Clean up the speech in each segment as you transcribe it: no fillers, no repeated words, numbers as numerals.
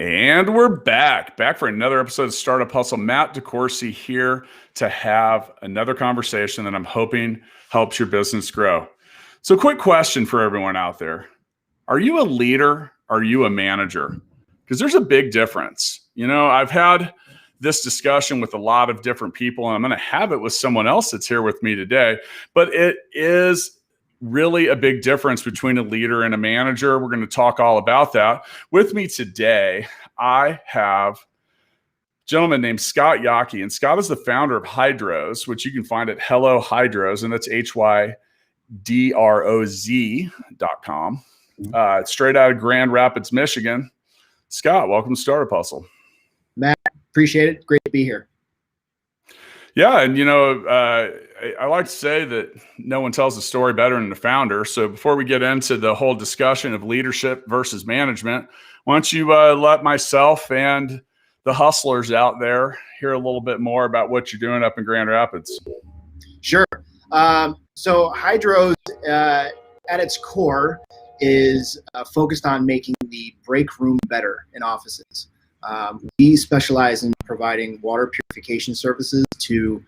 And we're back for another episode of Startup Hustle. Matt DeCoursey here to have another conversation that I'm hoping helps your business grow. So quick question for everyone out there. Are you a leader? Are you a manager? Because there's a big difference. You know, I've had this discussion with a lot of different people, and I'm going to have it with someone else that's here with me today. But it is really a big difference between a leader and a manager. We're going to talk all about that. With me today, I have a gentleman named Scott Yockey, and Scott is the founder of Hydroz, which you can find at Hello Hydroz, and that's HYDROZ.com. Straight out of Grand Rapids, Michigan. Scott, welcome to Startup Hustle. Matt, appreciate it. Great to be here. Yeah, and you know, I like to say that no one tells the story better than the founder. So before we get into the whole discussion of leadership versus management, why don't you let myself and the hustlers out there hear a little bit more about what you're doing up in Grand Rapids? Sure. So Hydroz, at its core, is focused on making the break room better in offices. We specialize in providing water purification services to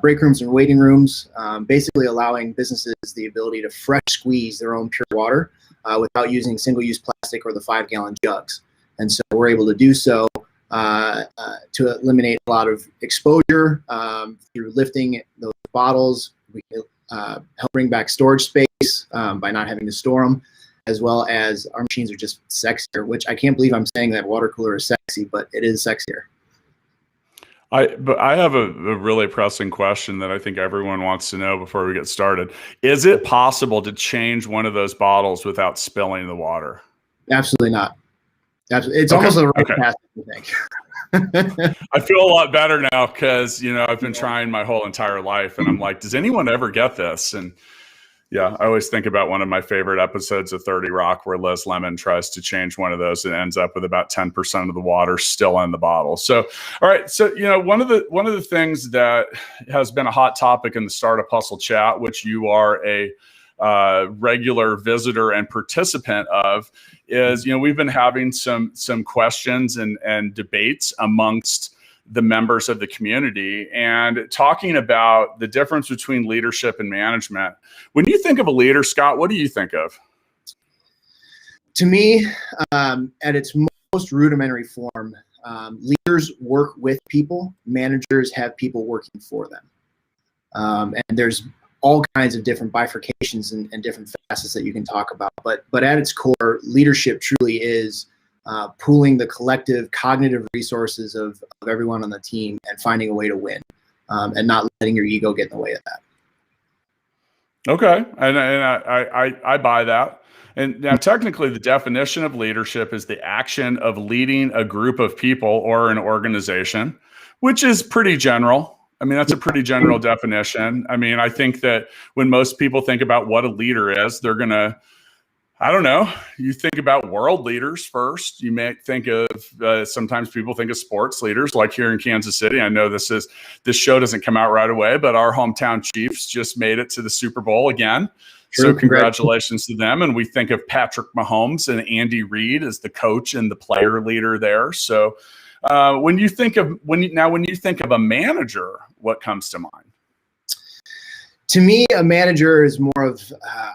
break rooms and waiting rooms, basically allowing businesses the ability to fresh squeeze their own pure water without using single-use plastic or the 5-gallon jugs. And so we're able to do so to eliminate a lot of exposure through lifting those bottles. We help bring back storage space by not having to store them, as well as our machines are just sexier, which I can't believe I'm saying that water cooler is sexy, but it is sexier. But I have a really pressing question that I think everyone wants to know before we get started. Is it possible to change one of those bottles without spilling the water? Absolutely not. It's almost the right path, I think. I feel a lot better now because, you know, I've been trying my whole entire life, and I'm like, does anyone ever get this? And yeah, I always think about one of my favorite episodes of 30 Rock where Liz Lemon tries to change one of those and ends up with about 10% of the water still in the bottle. So, all right. So, you know, one of the things that has been a hot topic in the Startup Hustle chat, which you are a regular visitor and participant of, is, you know, we've been having some questions and debates amongst the members of the community and talking about the difference between leadership and management. When you think of a leader, Scott, what do you think of? To me, at its most rudimentary form, leaders work with people, managers have people working for them. And there's all kinds of different bifurcations and different facets that you can talk about. But at its core, leadership truly is pooling the collective cognitive resources of everyone on the team and finding a way to win, and not letting your ego get in the way of that. Okay, and I buy that. And now technically the definition of leadership is the action of leading a group of people or an organization, which is pretty general. I mean, that's a pretty general definition. I mean, I think that when most people think about what a leader is, they're going to, I don't know, you think about world leaders first. You may think of, sometimes people think of sports leaders, like here in Kansas City. I know this show doesn't come out right away, but our hometown Chiefs just made it to the Super Bowl again. True. So congratulations to them. And we think of Patrick Mahomes and Andy Reid as the coach and the player leader there. So when you think of a manager, what comes to mind? To me, a manager is more of,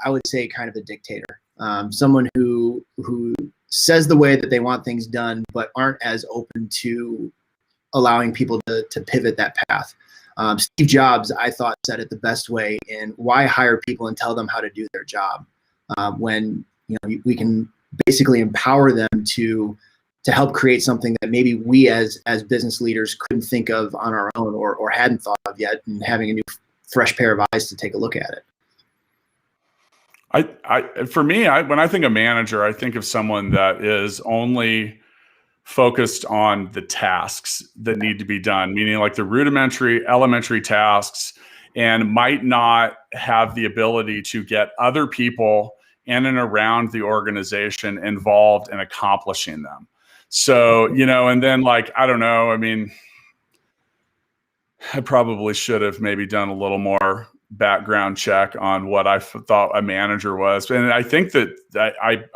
I would say, kind of a dictator. Someone who says the way that they want things done, but aren't as open to allowing people to pivot that path. Steve Jobs, I thought, said it the best way in Why Hire People and Tell Them How to Do Their Job, when we can basically empower them to help create something that maybe we as business leaders couldn't think of on our own or hadn't thought of yet, and having a new fresh pair of eyes to take a look at it. For me, when I think of manager, I think of someone that is only focused on the tasks that need to be done, meaning like the rudimentary, elementary tasks, and might not have the ability to get other people in and around the organization involved in accomplishing them. So, and then like, I don't know, I mean, I probably should have maybe done a little more background check on what I thought a manager was. And I think that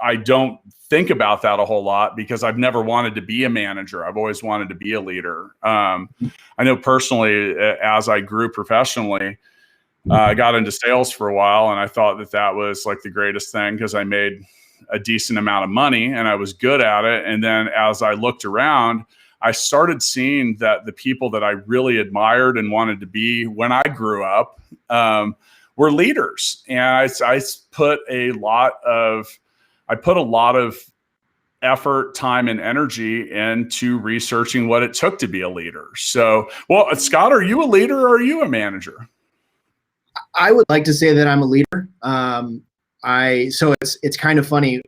I don't think about that a whole lot because I've never wanted to be a manager. I've always wanted to be a leader. I know personally, as I grew professionally, I got into sales for a while, and I thought that that was like the greatest thing because I made a decent amount of money and I was good at it. And then as I looked around, I started seeing that the people that I really admired and wanted to be when I grew up were leaders. And I put a lot of effort, time, and energy into researching what it took to be a leader. So, well, Scott, are you a leader or are you a manager? I would like to say that I'm a leader. So it's kind of funny.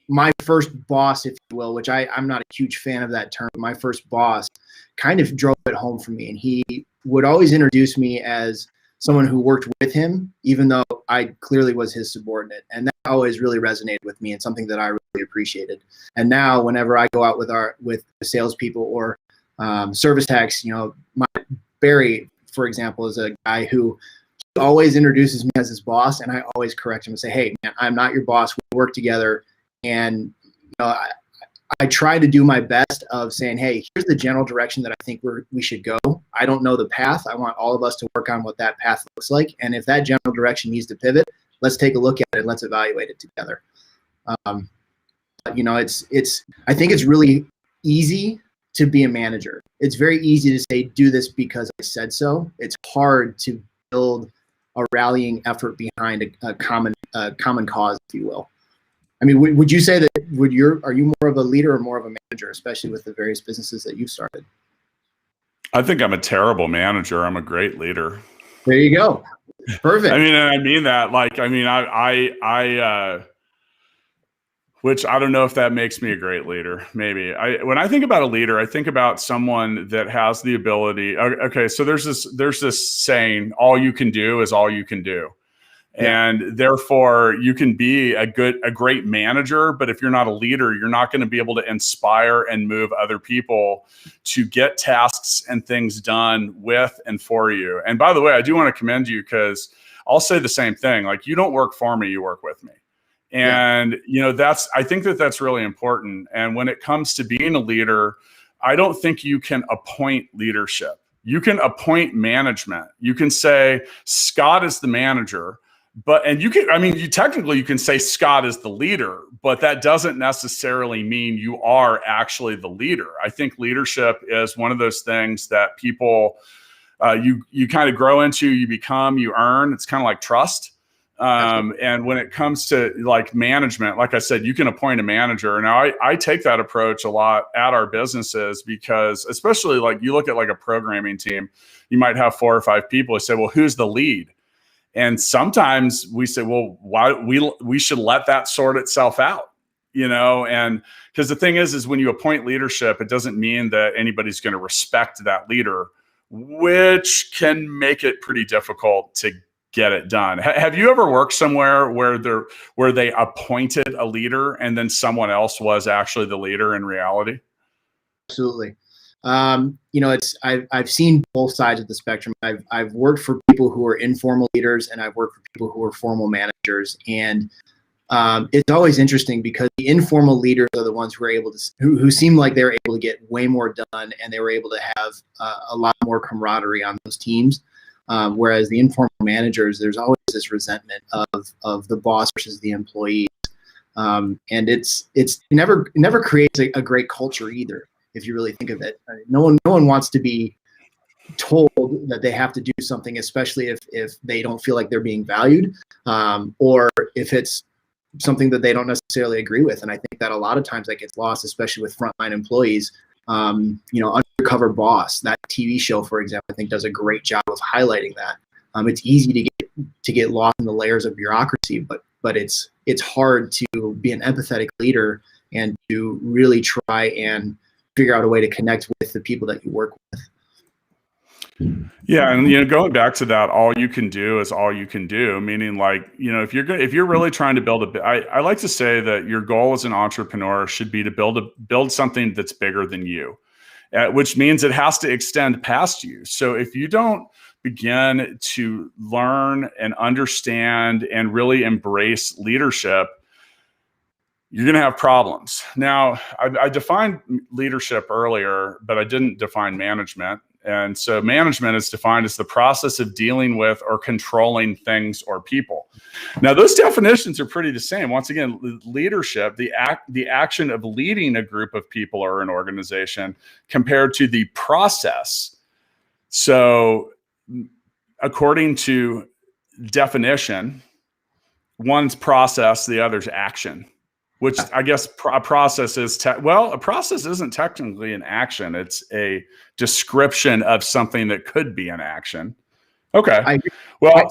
My first boss, if you will, which I'm not a huge fan of that term, my first boss kind of drove it home for me. And he would always introduce me as someone who worked with him, even though I clearly was his subordinate. And that always really resonated with me and something that I really appreciated. And now whenever I go out with salespeople or service techs, Barry, for example, is a guy who always introduces me as his boss, and I always correct him and say, hey, man, I'm not your boss. We work together. And I try to do my best of saying, hey, here's the general direction that I think we should go. I don't know the path. I want all of us to work on what that path looks like. And if that general direction needs to pivot, let's take a look at it and let's evaluate it together. I think it's really easy to be a manager. It's very easy to say, do this because I said so. It's hard to build a rallying effort behind a common cause, if you will. I mean, would you say that are you more of a leader or more of a manager, especially with the various businesses that you've started? I think I'm a terrible manager. I'm a great leader. There you go. Perfect. I mean that. Which I don't know if that makes me a great leader. Maybe when I think about a leader, I think about someone that has the ability. Okay, so there's this saying, "All you can do is all you can do." And therefore, you can be a great manager, but if you're not a leader, you're not going to be able to inspire and move other people to get tasks and things done with and for you. And by the way, I do want to commend you because I'll say the same thing. Like, you don't work for me, you work with me. And, I think that's really important. And when it comes to being a leader, I don't think you can appoint leadership. You can appoint management. You can say, Scott is the manager. You can say Scott is the leader, but that doesn't necessarily mean you are actually the leader. I think leadership is one of those things that people, you kind of grow into, you become, you earn. It's kind of like trust. And when it comes to like management, like I said, you can appoint a manager. Now I take that approach a lot at our businesses because especially like you look at like a programming team, you might have 4 or 5 people who say, well, who's the lead? And sometimes we say, well, why we should let that sort itself out, and because the thing is when you appoint leadership, it doesn't mean that anybody's going to respect that leader, which can make it pretty difficult to get it done. Have you ever worked somewhere where they appointed a leader and then someone else was actually the leader in reality? Absolutely. I've seen both sides of the spectrum. I've worked for people who are informal leaders, and I've worked for people who are formal managers. And it's always interesting because the informal leaders are the ones who are able to, who seem like they're able to get way more done, and they were able to have a lot more camaraderie on those teams. Whereas the informal managers, there's always this resentment of the boss versus the employees, and it's never creates a great culture either. If you really think of it, no one wants to be told that they have to do something, especially if they don't feel like they're being valued, or if it's something that they don't necessarily agree with. And I think that a lot of times that gets lost, especially with frontline employees. Undercover Boss, that TV show, for example, I think does a great job of highlighting that. It's easy to get lost in the layers of bureaucracy, but it's hard to be an empathetic leader and to really try and figure out a way to connect with the people that you work with. Yeah, and going back to that, all you can do is all you can do. Meaning, like, if you're really trying to build I like to say that your goal as an entrepreneur should be to build something that's bigger than you, which means it has to extend past you. So if you don't begin to learn and understand and really embrace leadership, you're going to have problems. Now, I defined leadership earlier, but I didn't define management. And so management is defined as the process of dealing with or controlling things or people. Now, those definitions are pretty the same. Once again, leadership, the action of leading a group of people or an organization, compared to the process. So according to definition, one's process, the other's action. Which I guess a process is, a process isn't technically an action. It's a description of something that could be an action. Okay. Well,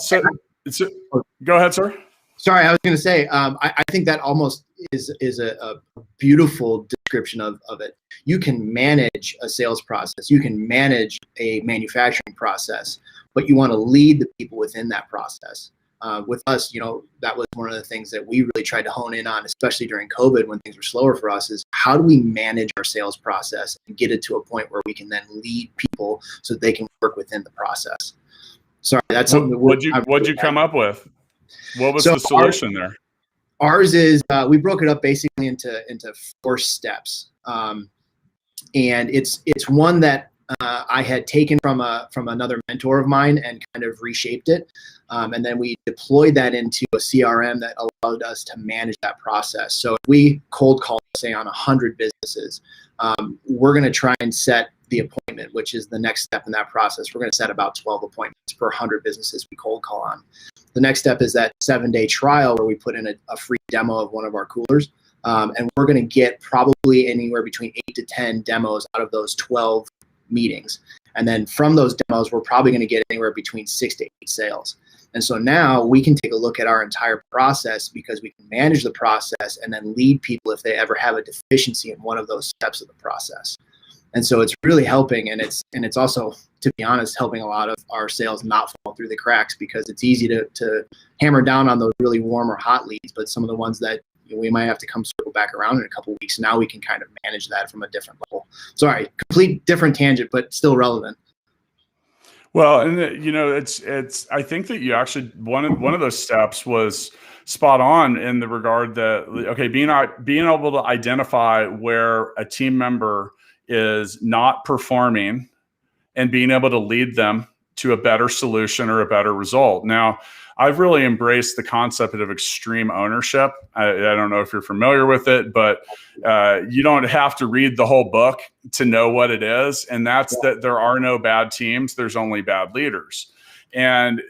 go ahead, sir. Sorry, I was going to say, I think that almost is a beautiful description of it. You can manage a sales process. You can manage a manufacturing process, but you want to lead the people within that process. With us, that was one of the things that we really tried to hone in on, especially during COVID when things were slower for us, is how do we manage our sales process and get it to a point where we can then lead people so they can work within the process. Sorry, that's something. What'd you come up with? What was the solution there? Ours is we broke it up basically into 4 steps, and it's one that I had taken from another mentor of mine and kind of reshaped it. And then we deployed that into a CRM that allowed us to manage that process. So if we cold call, say, on 100 businesses, we're going to try and set the appointment, which is the next step in that process. We're going to set about 12 appointments per 100 businesses we cold call on. The next step is that 7-day trial where we put in a free demo of one of our coolers. And we're going to get probably anywhere between 8 to 10 demos out of those 12 meetings. And then from those demos, we're probably going to get anywhere between 6 to 8 sales. And so now we can take a look at our entire process because we can manage the process and then lead people if they ever have a deficiency in one of those steps of the process. And so it's really helping, and it's also, to be honest, helping a lot of our sales not fall through the cracks, because it's easy to hammer down on those really warm or hot leads, but some of the ones that we might have to come circle back around in a couple of weeks. Now we can kind of manage that from a different level. Sorry, complete different tangent, but still relevant. Well, and it's. I think that you actually one of those steps was spot on in the regard that being able to identify where a team member is not performing and being able to lead them to a better solution or a better result. Now, I've really embraced the concept of extreme ownership. I don't know if you're familiar with it, but you don't have to read the whole book to know what it is. And that's that there are no bad teams. There's only bad leaders. And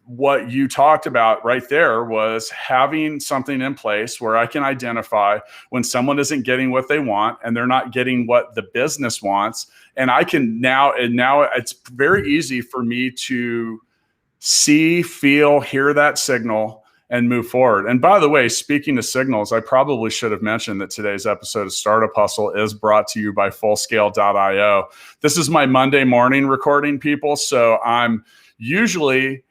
what you talked about right there was having something in place where I can identify when someone isn't getting what they want and they're not getting what the business wants. And I can now it's very easy for me to see, feel, hear that signal and move forward. And by the way, speaking of signals, I probably should have mentioned that today's episode of Startup Hustle is brought to you by Fullscale.io. This is my Monday morning recording, people. So I'm usually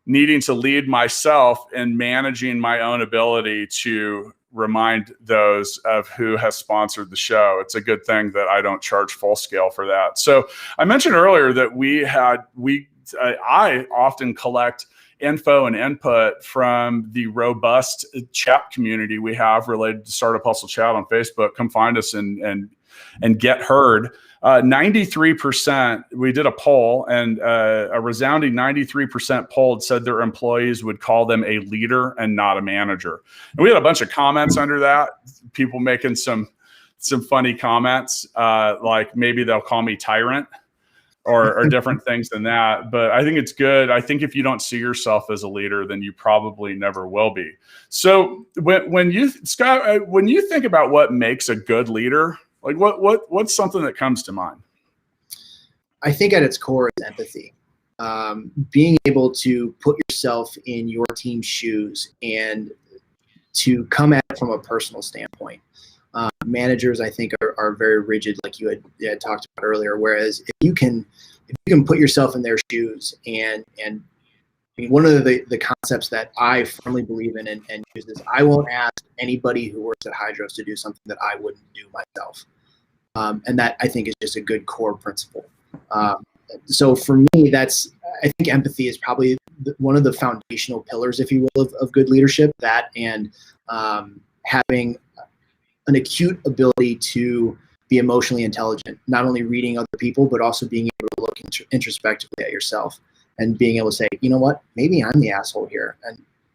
needing to lead myself in managing my own ability to remind those of who has sponsored the show. It's a good thing that I don't charge Fullscale for that. So I mentioned earlier that I often collect info and input from the robust chat community we have related to Startup Hustle Chat on Facebook. Come find us and get heard. 93%, we did a poll, and a resounding 93% polled said their employees would call them a leader and not a manager. And we had a bunch of comments under that, people making some funny comments, like maybe they'll call me tyrant or different things than that. But I think it's good. I think if you don't see yourself as a leader, then you probably never will be. So when you think about what makes a good leader, like what's something that comes to mind? I think at its core is empathy. Being able to put yourself in your team's shoes and to come at it from a personal standpoint. Managers, I think, are very rigid, like you had talked about earlier. Whereas if you can put yourself in their shoes, and I mean, one of the concepts that I firmly believe in and use is I won't ask anybody who works at Hydroz to do something that I wouldn't do myself, and that I think is just a good core principle. So for me, that's I think empathy is probably one of the foundational pillars, if you will, of good leadership. That and having an acute ability to be emotionally intelligent, not only reading other people, but also being able to look introspectively at yourself and being able to say, you know what, maybe I'm the asshole here.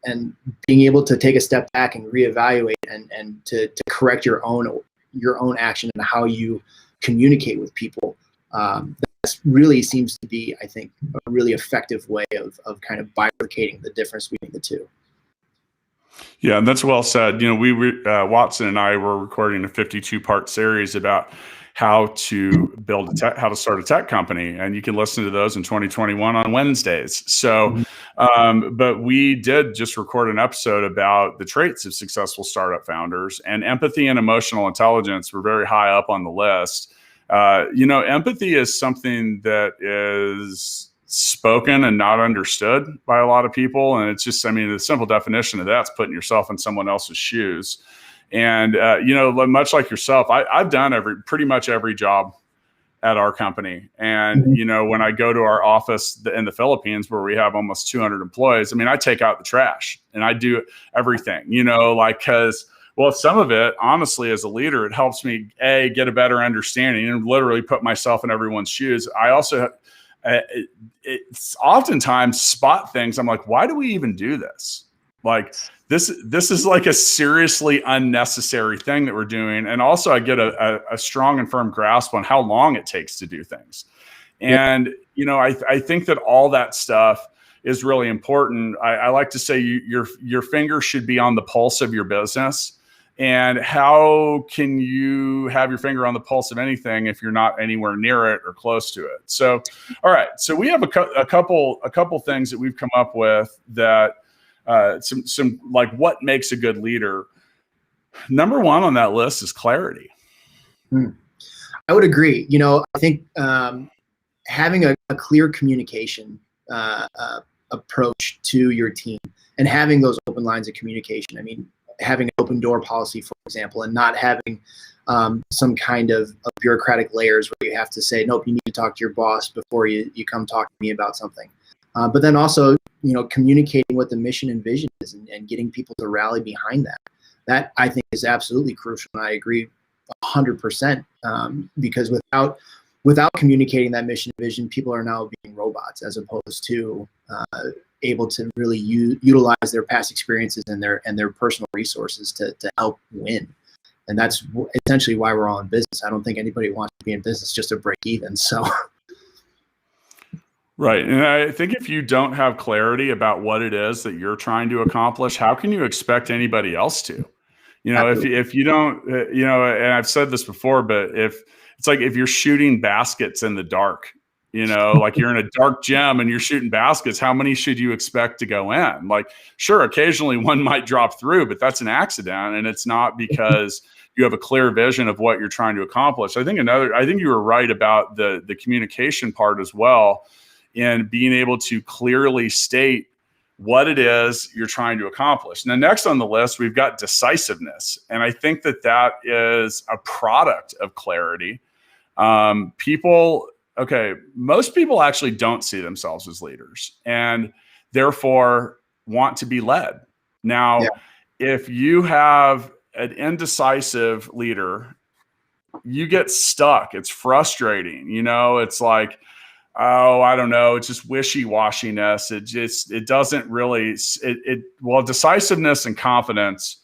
And being able to take a step back and reevaluate and to correct your own action and how you communicate with people. That really seems to be, I think, a really effective way of kind of bifurcating the difference between the two. Yeah, and that's well said. Watson and I were recording a 52-part series about how to how to start a tech company, and you can listen to those in 2021 on Wednesdays. So, but we did just record an episode about the traits of successful startup founders, and empathy and emotional intelligence were very high up on the list. Empathy is something that is spoken and not understood by a lot of people. And it's just, the simple definition of that's putting yourself in someone else's shoes. And, much like yourself, I've done pretty much every job at our company. And, when I go to our office in the Philippines, where we have almost 200 employees, I take out the trash and I do everything, because some of it, honestly, as a leader, it helps me, get a better understanding and literally put myself in everyone's shoes. I also, it's oftentimes spot things. I'm like, why do we even do this? Like this is like a seriously unnecessary thing that we're doing. And also I get a strong and firm grasp on how long it takes to do things. And, I think that all that stuff is really important. I like to say your finger should be on the pulse of your business. And how can you have your finger on the pulse of anything if you're not anywhere near it or close to it? So, all right. So we have a couple things that we've come up with that some like what makes a good leader. Number one on that list is clarity. I would agree. I think having a clear communication approach to your team and having those open lines of communication. Having an open door policy, for example, and not having some kind of bureaucratic layers where you have to say, nope, you need to talk to your boss before you come talk to me about something. But then also, communicating what the mission and vision is and getting people to rally behind that. That I think is absolutely crucial. And I agree 100% because without communicating that mission and vision, people are now being robots as opposed to able to really utilize their past experiences and their personal resources to help win. And that's essentially why we're all in business. I don't think anybody wants to be in business just to break even. So. Right. And I think if you don't have clarity about what it is that you're trying to accomplish, how can you expect anybody else to? If you don't, and I've said this before, but if you're shooting baskets in the dark, like you're in a dark gym and you're shooting baskets, how many should you expect to go in? Like, sure, occasionally one might drop through, but that's an accident. And it's not because you have a clear vision of what you're trying to accomplish. I think you were right about the communication part as well, in being able to clearly state what it is you're trying to accomplish. Now, next on the list, we've got decisiveness. And I think that is a product of clarity. Most people actually don't see themselves as leaders and therefore want to be led. Now, if you have an indecisive leader, you get stuck. It's frustrating. It's like, oh, I don't know. It's just wishy-washiness. It doesn't really, decisiveness and confidence,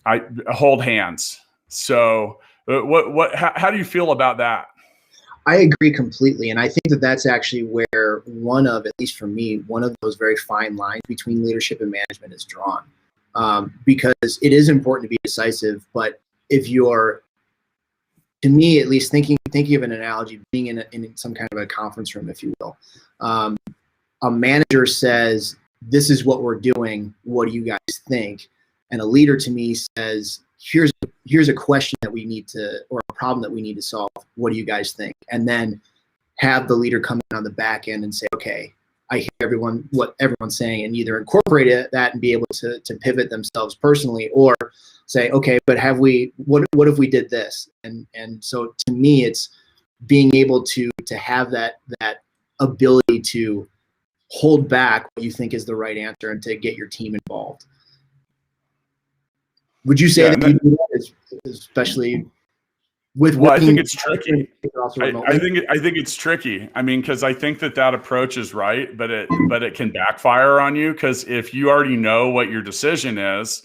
I hold hands. So how do you feel about that? I agree completely. And I think that's actually where at least for me, one of those very fine lines between leadership and management is drawn. Because it is important to be decisive, but if you're, to me at least, thinking of an analogy, being in some kind of a conference room, if you will, a manager says, this is what we're doing, what do you guys think? And a leader to me says, here's a question that we need to, or a problem that we need to solve. What do you guys think? And then have the leader come in on the back end and say, okay, I hear what everyone's saying, and either incorporate that and be able to pivot themselves personally, or say, okay, but what if we did this? And so to me, it's being able to have that ability to hold back what you think is the right answer and to get your team involved. Would you say that you do that, especially with? Well, I think it's tricky. I think it's tricky. I mean, because I think that approach is right, but it can backfire on you, because if you already know what your decision is,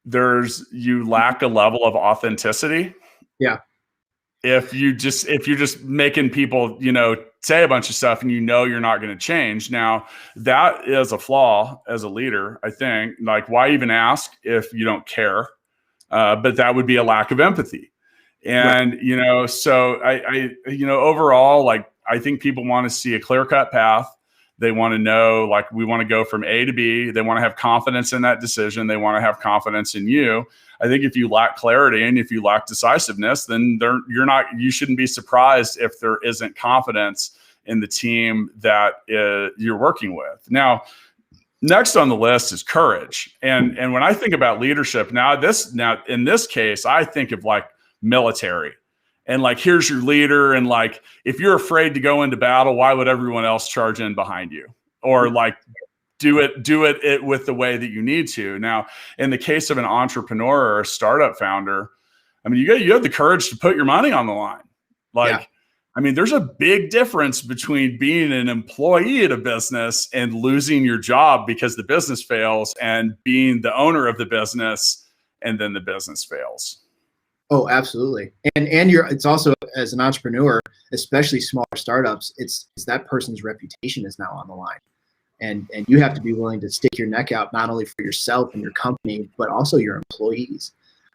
you lack a level of authenticity. Yeah. If you're just making people, say a bunch of stuff and you're not going to change. Now, that is a flaw as a leader, I think. Like, why even ask if you don't care? But that would be a lack of empathy. And, right. So I overall, like, I think people want to see a clear-cut path. They want to know, like, we want to go from A to B. They want to have confidence in that decision. They want to have confidence in you. I think if you lack clarity and if you lack decisiveness, then you shouldn't be surprised if there isn't confidence in the team that you're working with. Now, next on the list is courage. And when I think about leadership, now in this case, I think of like military. And like, here's your leader. And like, if you're afraid to go into battle, why would everyone else charge in behind you? Or like, do it with the way that you need to. Now, in the case of an entrepreneur or a startup founder, I mean, you have the courage to put your money on the line. Like, yeah. I mean, there's a big difference between being an employee at a business and losing your job because the business fails, and being the owner of the business and then the business fails. Oh, absolutely. And it's also, as an entrepreneur, especially smaller startups, it's that person's reputation is now on the line. And you have to be willing to stick your neck out, not only for yourself and your company, but also your employees.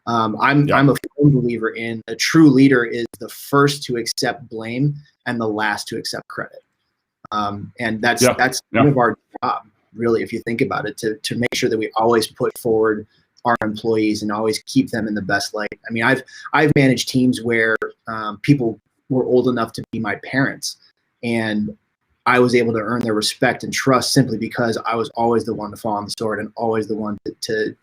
I'm a firm believer in a true leader is the first to accept blame and the last to accept credit. And that's kind of our job, really, if you think about it, to make sure that we always put forward our employees and always keep them in the best light. I mean, I've managed teams where people were old enough to be my parents, and I was able to earn their respect and trust simply because I was always the one to fall on the sword and always the one to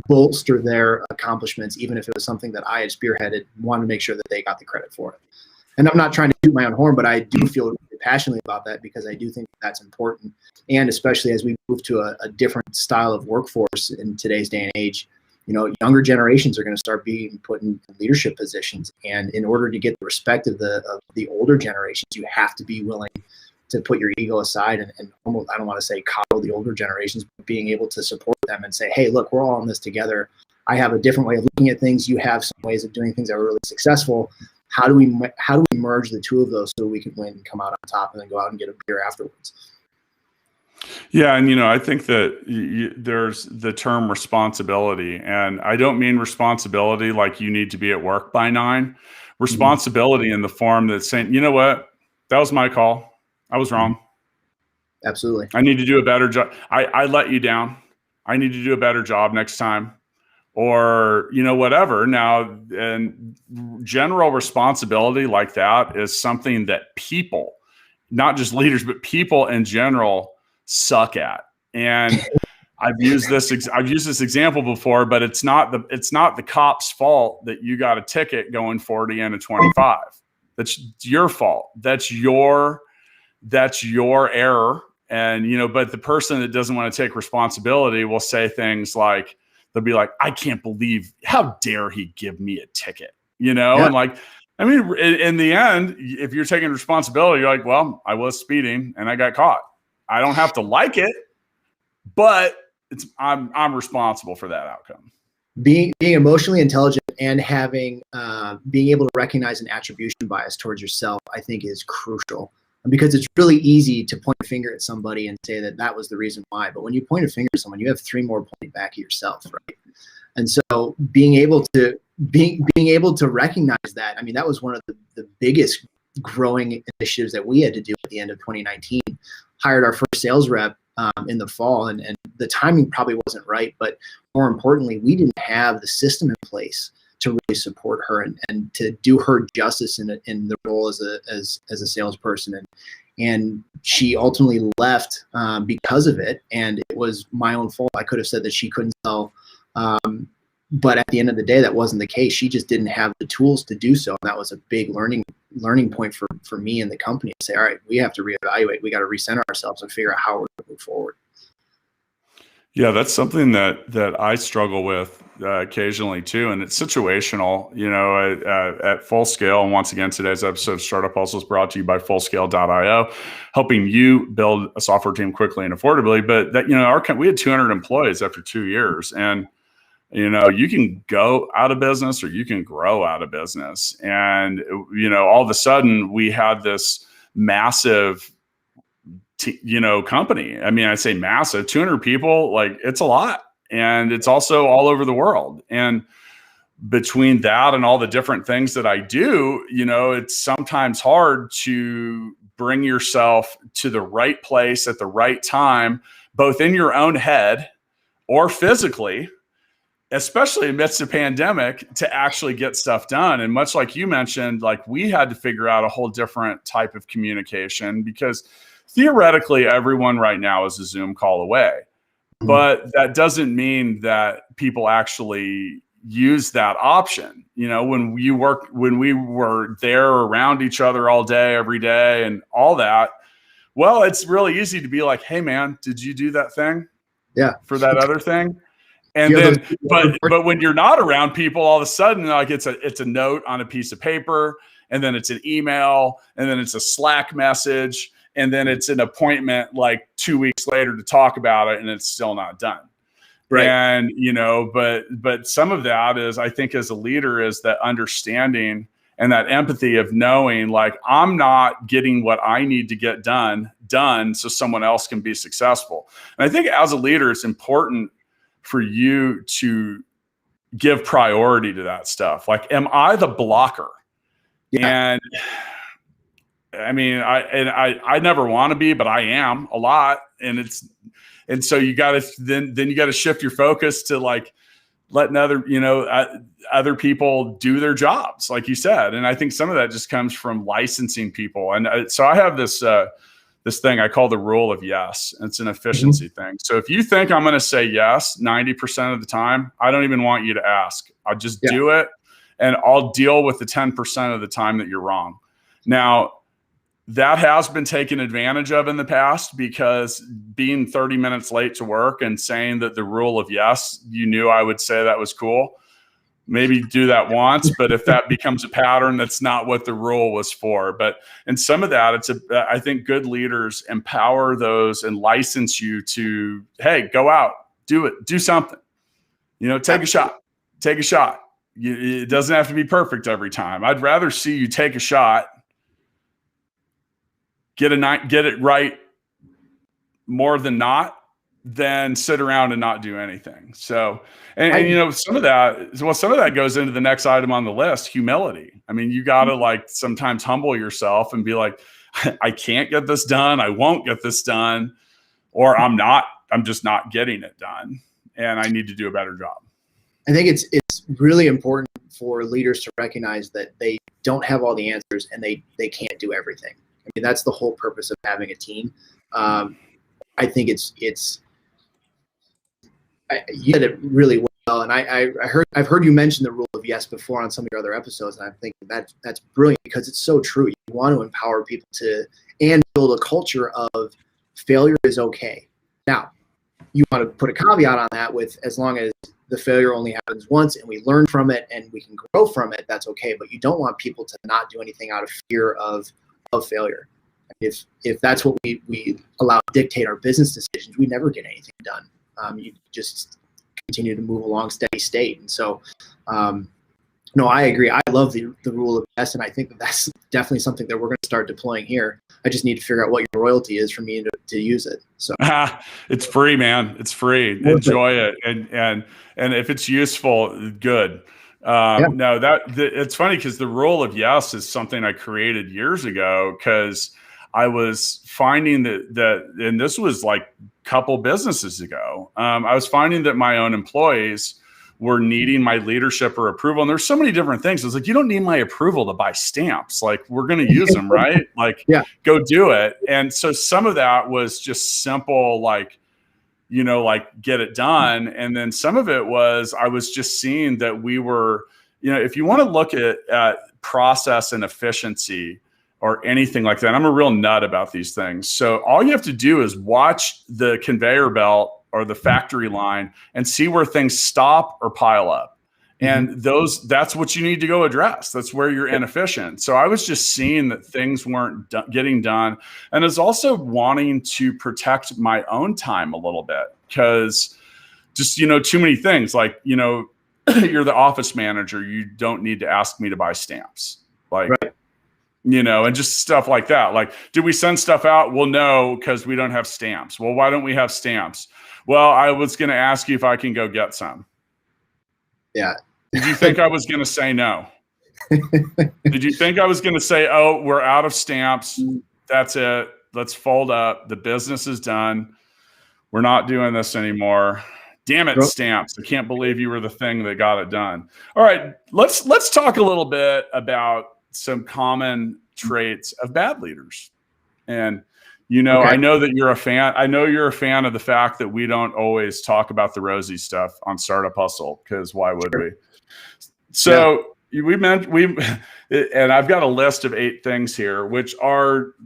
bolster their accomplishments, even if it was something that I had spearheaded, wanted to make sure that they got the credit for it. And I'm not trying to toot my own horn, but I do feel really passionately about that, because I do think that's important. And especially as we move to a different style of workforce in today's day and age, younger generations are going to start being put in leadership positions. And in order to get the respect of the older generations, you have to be willing to put your ego aside and almost, I don't want to say coddle the older generations, but being able to support them and say, hey, look, we're all in this together. I have a different way of looking at things. You have some ways of doing things that are really successful. How do we merge the two of those so we can win and come out on top and then go out and get a beer afterwards? Yeah. And, I think that there's the term responsibility, and I don't mean responsibility like you need to be at work by 9. Responsibility in the form that's saying, you know what, that was my call. I was wrong. Absolutely. I need to do a better job. I let you down. I need to do a better job next time, or, whatever. Now, and general responsibility like that is something that people, not just leaders, but people in general suck at. And I've used this example before, but it's not the cop's fault that you got a ticket going 40 and a 25. That's your fault. That's your error. And, but the person that doesn't want to take responsibility will say things like, they'll be like, I can't believe, how dare he give me a ticket, Yeah. And like, I mean, in the end, if you're taking responsibility, you're like, well, I was speeding and I got caught. I don't have to like it, but I'm responsible for that outcome. Being emotionally intelligent and having being able to recognize an attribution bias towards yourself, I think, is crucial, because it's really easy to point a finger at somebody and say that was the reason why. But when you point a finger at someone, you have 3 more pointing back at yourself, right? And so being able to recognize that, I mean, that was one of the biggest growing initiatives that we had to do at the end of 2019. Hired our first sales rep in the fall, and the timing probably wasn't right, but more importantly, we didn't have the system in place to really support her and to do her justice in the role as a salesperson. And she ultimately left because of it, and it was my own fault. I could have said that she couldn't sell but at the end of the day, that wasn't the case. She just didn't have the tools to do so. And that was a big learning point for me and the company to say, all right, we have to reevaluate. We got to recenter ourselves and figure out how we're going to move forward. Yeah, that's something that I struggle with occasionally too, and it's situational. At Full Scale, and once again, today's episode of Startup Hustle is brought to you by Fullscale.io, helping you build a software team quickly and affordably. But that we had 200 employees after 2 years, and you can go out of business or you can grow out of business, and all of a sudden we had this massive company. I mean, I say massive, 200 people, like it's a lot. And it's also all over the world. And between that and all the different things that I do, it's sometimes hard to bring yourself to the right place at the right time, both in your own head or physically, especially amidst a pandemic, to actually get stuff done. And much like you mentioned, like we had to figure out a whole different type of communication, because theoretically, everyone right now is a Zoom call away, but that doesn't mean that people actually use that option. When we were there around each other all day, every day, and all that, well, it's really easy to be like, "Hey, man, did you do that thing? Yeah, for that other thing." And then, but when you're not around people, all of a sudden, like it's a note on a piece of paper, and then it's an email, and then it's a Slack message. And then it's an appointment like 2 weeks later to talk about it, and it's still not done. Right. And, but some of that is, I think as a leader, is that understanding and that empathy of knowing, like, I'm not getting what I need to get done so someone else can be successful. And I think as a leader, it's important for you to give priority to that stuff. Like, am I the blocker? Yeah. And I mean, I never want to be, but I am a lot. And so you got to, then you got to shift your focus to like letting other people do their jobs, like you said. And I think some of that just comes from licensing people. And so I have this thing I call the rule of yes. It's an efficiency thing. So if you think I'm going to say yes 90% of the time, I don't even want you to ask. I'll just do it, and I'll deal with the 10% of the time that you're wrong. Now, that has been taken advantage of in the past, because being 30 minutes late to work and saying that the rule of yes, you knew I would say that was cool. Maybe do that once, but if that becomes a pattern, that's not what the rule was for. But in some of that, I think good leaders empower those and license you to, hey, go out, do it, do something, take a shot. It doesn't have to be perfect every time. I'd rather see you take a shot, get it right more than not, than sit around and not do anything. So, and some of that goes into the next item on the list, humility. I mean, you got to like sometimes humble yourself and be like, I can't get this done. I won't get this done, or I'm just not getting it done, and I need to do a better job. I think it's really important for leaders to recognize that they don't have all the answers and they can't do everything. I mean, that's the whole purpose of having a team. I think you did it really well, and I've heard you mention the rule of yes before on some of your other episodes, and I think that's brilliant, because it's so true. You want to empower people and build a culture of failure is okay. Now, you want to put a caveat on that with, as long as the failure only happens once and we learn from it and we can grow from it, that's okay. But you don't want people to not do anything out of fear of failure. If that's what we allow to dictate our business decisions, we never get anything done. You just continue to move along steady state. And so, no, I agree. I love the rule of yes, and I think that's definitely something that we're going to start deploying here. I just need to figure out what your royalty is for me to use it. So it's free, man. It's free. Enjoy it, and if it's useful, good. No, it's funny, because the rule of yes is something I created years ago, because I was finding that, and this was like a couple businesses ago, I was finding that my own employees were needing my leadership or approval. And there's so many different things. I was like, you don't need my approval to buy stamps. Like, we're going to use them, right? Like, go do it. And so some of that was just simple, like, like get it done. And then some of it was, I was just seeing that we were, if you want to look at process and efficiency or anything like that, I'm a real nut about these things. So all you have to do is watch the conveyor belt or the factory line and see where things stop or pile up. And that's what you need to go address. That's where you're inefficient. So I was just seeing that things weren't getting done. And I was also wanting to protect my own time a little bit, because just, too many things like, you're the office manager. You don't need to ask me to buy stamps. Like, right. And just stuff like that. Like, did we send stuff out? Well, no, because we don't have stamps. Well, why don't we have stamps? Well, I was going to ask you if I can go get some. Yeah. Did you think I was going to say no? Did you think I was going to say, oh, we're out of stamps. That's it. Let's fold up. The business is done. We're not doing this anymore. Damn it, stamps. I can't believe you were the thing that got it done. All right, let's talk a little bit about some common traits of bad leaders. And I know that you're a fan. I know you're a fan of the fact that we don't always talk about the rosy stuff on Startup Hustle, because why would we? So and I've got a list of 8 things here,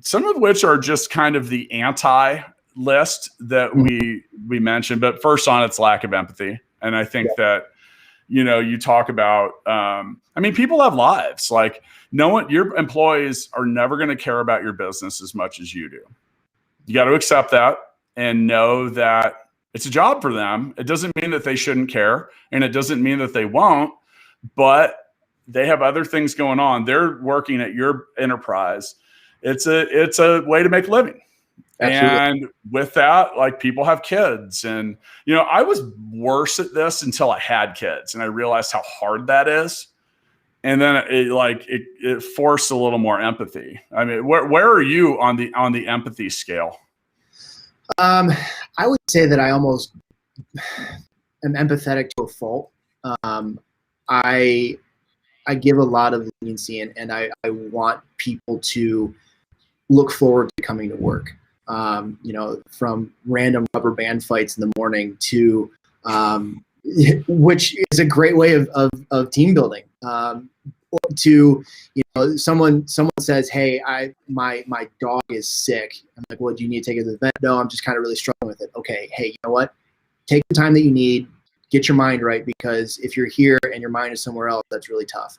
some of which are just kind of the anti list that we mentioned. But first on, it's lack of empathy. And I think that, you talk about, people have lives. Like, your employees are never going to care about your business as much as you do. You got to accept that and know that it's a job for them. It doesn't mean that they shouldn't care, and it doesn't mean that they won't, but they have other things going on. They're working at your enterprise. It's a way to make a living. Absolutely. And with that, like, people have kids, and, I was worse at this until I had kids, and I realized how hard that is. And then it forced a little more empathy. I mean, where are you on the empathy scale? I would say that I almost am empathetic to a fault. I give a lot of leniency, and I want people to look forward to coming to work. From random rubber band fights in the morning to, which is a great way of team building. To, someone says, hey, my dog is sick. I'm like, well, do you need to take it to the vet? No, I'm just kind of really struggling with it. Okay. Hey, you know what? Take the time that you need, get your mind right, because if you're here and your mind is somewhere else, that's really tough.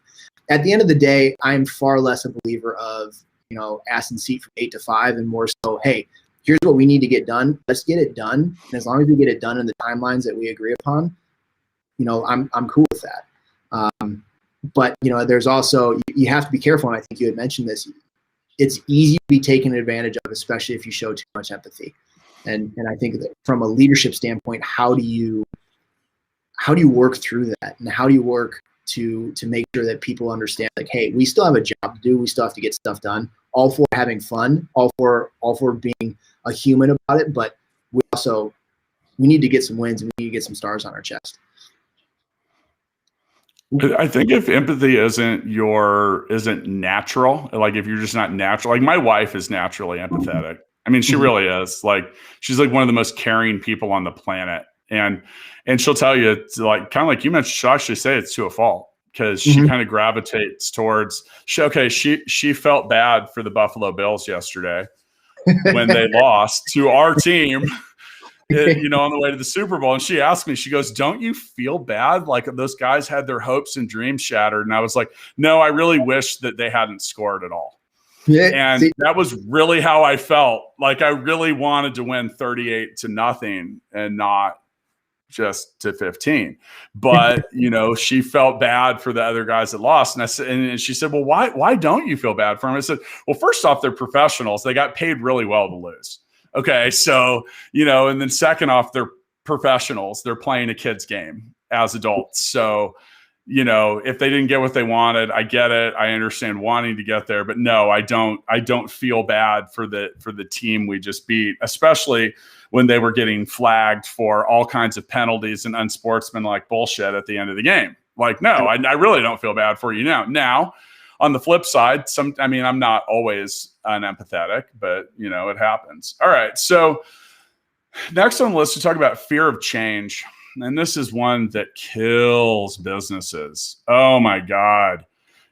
At the end of the day, I'm far less a believer of, ass and seat from 8 to 5, and more so, hey, here's what we need to get done. Let's get it done. And as long as we get it done in the timelines that we agree upon, I'm cool with that. But, there's also, you have to be careful. And I think you had mentioned this. It's easy to be taken advantage of, especially if you show too much empathy. And I think that from a leadership standpoint, how do you work through that? And how do you work to make sure that people understand, like, hey, we still have a job to do. We still have to get stuff done. All for having fun, all for being a human about it. But we need to get some wins, and we need to get some stars on our chest. I think if empathy isn't natural, like if you're just not natural, like my wife is naturally empathetic. I mean, she really is. Like, she's like one of the most caring people on the planet. And she'll tell you, it's like, kind of like you mentioned, she'll actually say it's to a fault, because she kind of gravitates towards, she felt bad for the Buffalo Bills yesterday when they lost to our team. On the way to the Super Bowl. And she asked me, she goes, don't you feel bad? Like, those guys had their hopes and dreams shattered. And I was like, no, I really wish that they hadn't scored at all. Yeah, and that was really how I felt. Like, I really wanted to win 38-0 and not just to 15. But, she felt bad for the other guys that lost. And I said, and she said, well, why don't you feel bad for them? I said, well, first off, they're professionals. They got paid really well to lose. Okay, so, and then second off, they're professionals. They're playing a kid's game as adults. So, if they didn't get what they wanted, I get it. I understand wanting to get there, but no, I don't feel bad for the team we just beat, especially when they were getting flagged for all kinds of penalties and unsportsmanlike bullshit at the end of the game. Like, no, I really don't feel bad for you now. Now, on the flip side, I'm not always unempathetic, but it happens. All right. So Next on the list, we talk about fear of change. And this is one that kills businesses. Oh my God.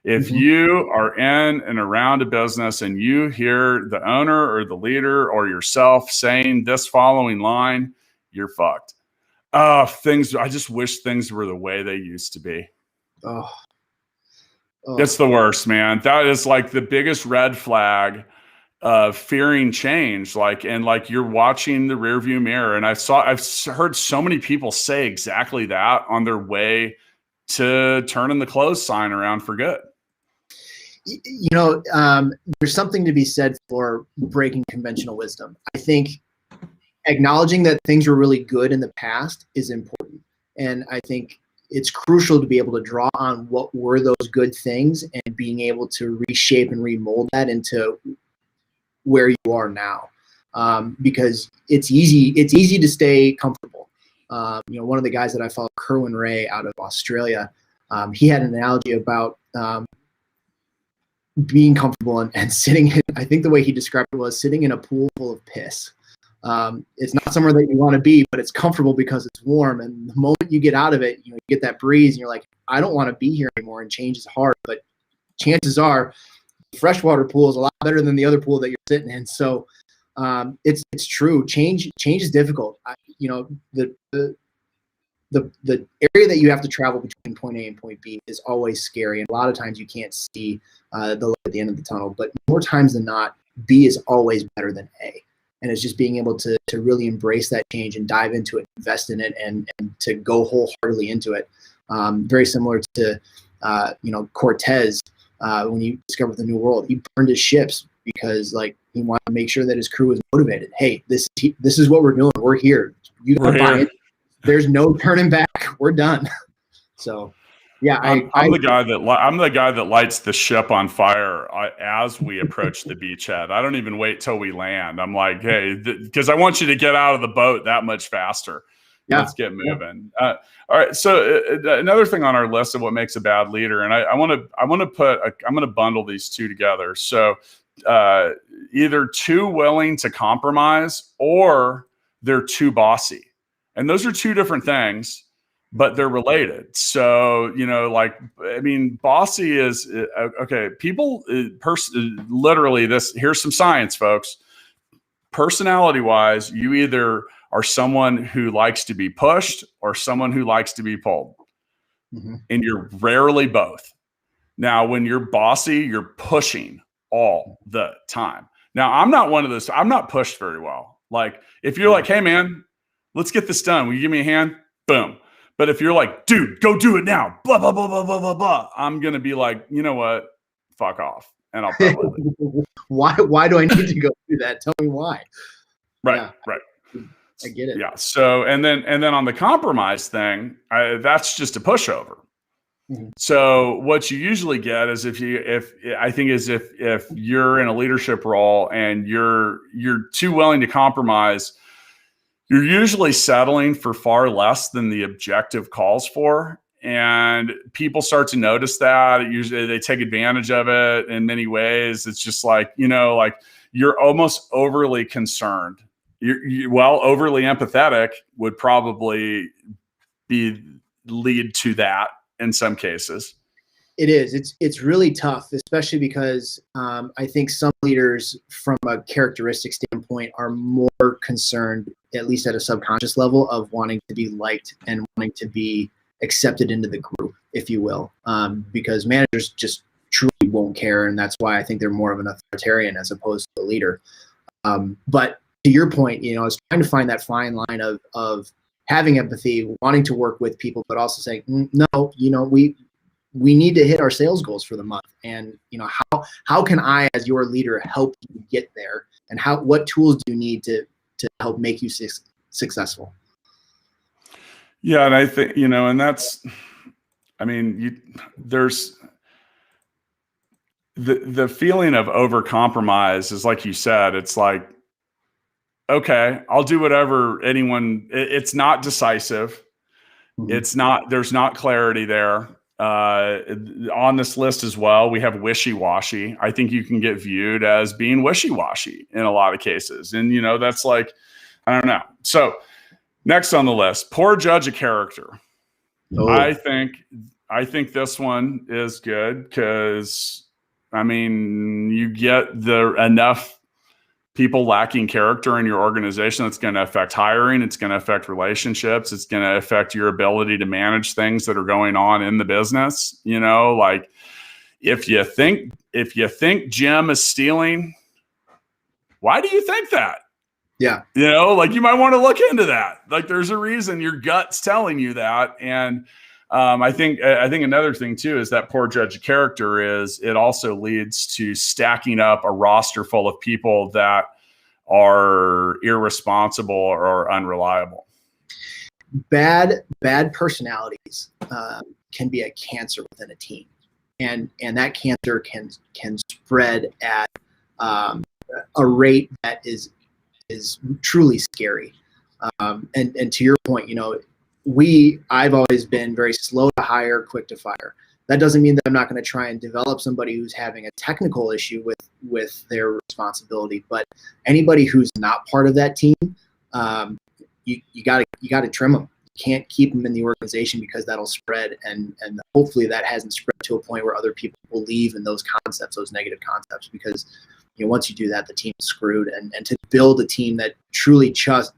If you are in and around a business and you hear the owner or the leader or yourself saying this following line, you're fucked. I just wish things were the way they used to be. Oh. It's the worst, man. That is like the biggest red flag of fearing change. Like you're watching the rearview mirror. And I've heard so many people say exactly that on their way to turning the close sign around for good. There's something to be said for breaking conventional wisdom. I think acknowledging that things were really good in the past is important. And I think it's crucial to be able to draw on what were those good things and being able to reshape and remold that into where you are now. Because it's easy to stay comfortable. One of the guys that I follow, Kerwin Ray out of Australia, he had an analogy about being comfortable and sitting in, I think the way he described it was sitting in a pool full of piss. It's not somewhere that you want to be, but it's comfortable because it's warm. And the moment you get out of it, you get that breeze and you're like, I don't want to be here anymore. And change is hard, but chances are the freshwater pool is a lot better than the other pool that you're sitting in. So it's true. Change is difficult. The area that you have to travel between point A and point B is always scary. And a lot of times you can't see the light at the end of the tunnel, but more times than not, B is always better than A. And it's just being able to really embrace that change and dive into it, invest in it, and to go wholeheartedly into it. Very similar to, Cortez, when he discovered the New World, he burned his ships because he wanted to make sure that his crew was motivated. Hey, this is what we're doing. We're here. You can buy it. There's no turning back. We're done. So, yeah, I'm the guy that lights the ship on fire as we approach the beachhead. I don't even wait till we land. I'm like, hey, because I want you to get out of the boat that much faster. Yeah. Let's get moving. All right. So another thing on our list of what makes a bad leader, and I'm going to bundle these two together. So either too willing to compromise or they're too bossy. And those are two different things, but they're related. So, bossy is, okay, people, literally here's some science, folks. Personality-wise, you either are someone who likes to be pushed or someone who likes to be pulled. Mm-hmm. And you're rarely both. Now, when you're bossy, you're pushing all the time. Now, I'm not one of those. I'm not pushed very well. Like, if you're like, hey, man, let's get this done. Will you give me a hand? Boom. But if you're like, dude, go do it now, blah, blah, blah, blah, blah, blah, blah, I'm going to be like, you know what? Fuck off. And I'll probably leave. Why do I need to go do that? Tell me why. Right. Yeah, right. I get it. Yeah. So, and then on the compromise thing, that's just a pushover. Mm-hmm. So what you usually get is if you're in a leadership role and you're too willing to compromise, you're usually settling for far less than the objective calls for. And people start to notice that. Usually they take advantage of it in many ways. It's just like, you're almost overly concerned. Overly empathetic would probably lead to that in some cases. It is. It's really tough, especially because I think some leaders from a characteristic standpoint are more concerned, at least at a subconscious level, of wanting to be liked and wanting to be accepted into the group, if you will, because managers just truly won't care. And that's why I think they're more of an authoritarian as opposed to a leader. But to your point, it's trying to find that fine line of having empathy, wanting to work with people, but also saying, no, we need to hit our sales goals for the month. And, how can I, as your leader, help you get there? And what tools do you need to help make you successful? Yeah. And I think, and that's, there's the feeling of over compromise is like you said, it's like, okay, I'll do whatever it's not decisive. Mm-hmm. There's not clarity there. On this list as well, we have wishy-washy. I think you can get viewed as being wishy-washy in a lot of cases. And, that's like, I don't know. So next on the list, poor judge of character. Oh. I think this one is good because, I mean, you get enough people lacking character in your organization that's going to affect hiring. It's going to affect relationships. It's going to affect your ability to manage things that are going on in the business. You know, like if you think Jim is stealing, why do you think that? Yeah. You know, like you might want to look into that. Like there's a reason your gut's telling you that. And I think another thing too is that poor judge of character is it also leads to stacking up a roster full of people that are irresponsible or unreliable. Bad personalities can be a cancer within a team, and that cancer can spread at a rate that is truly scary. And to your point, you know, I've always been very slow to hire, quick to fire. That doesn't mean that I'm not going to try and develop somebody who's having a technical issue with their responsibility. But anybody who's not part of that team, you got to trim them. You can't keep them in the organization because that'll spread, and hopefully that hasn't spread to a point where other people believe in those concepts, those negative concepts. Because you know, once you do that, the team's screwed. And to build a team that truly trusts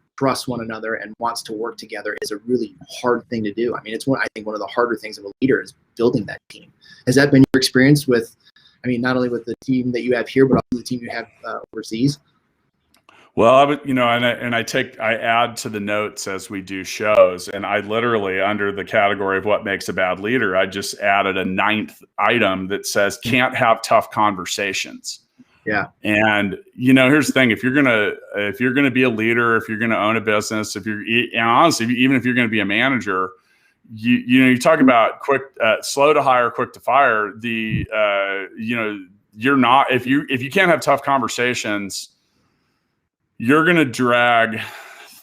one another and wants to work together is a really hard thing to do. I mean, I think one of the harder things of a leader is building that team. Has that been your experience with, I mean, not only with the team that you have here, but also the team you have overseas? Well, I would, you know, and I add to the notes as we do shows, and I literally, under the category of what makes a bad leader, I just added a 9th item that says can't have tough conversations. Yeah. And, you know, here's the thing, if you're going to be a leader, if you're going to own a business, and honestly, even if you're going to be a manager, you talk about slow to hire, quick to fire. You're not, if you can't have tough conversations, you're going to drag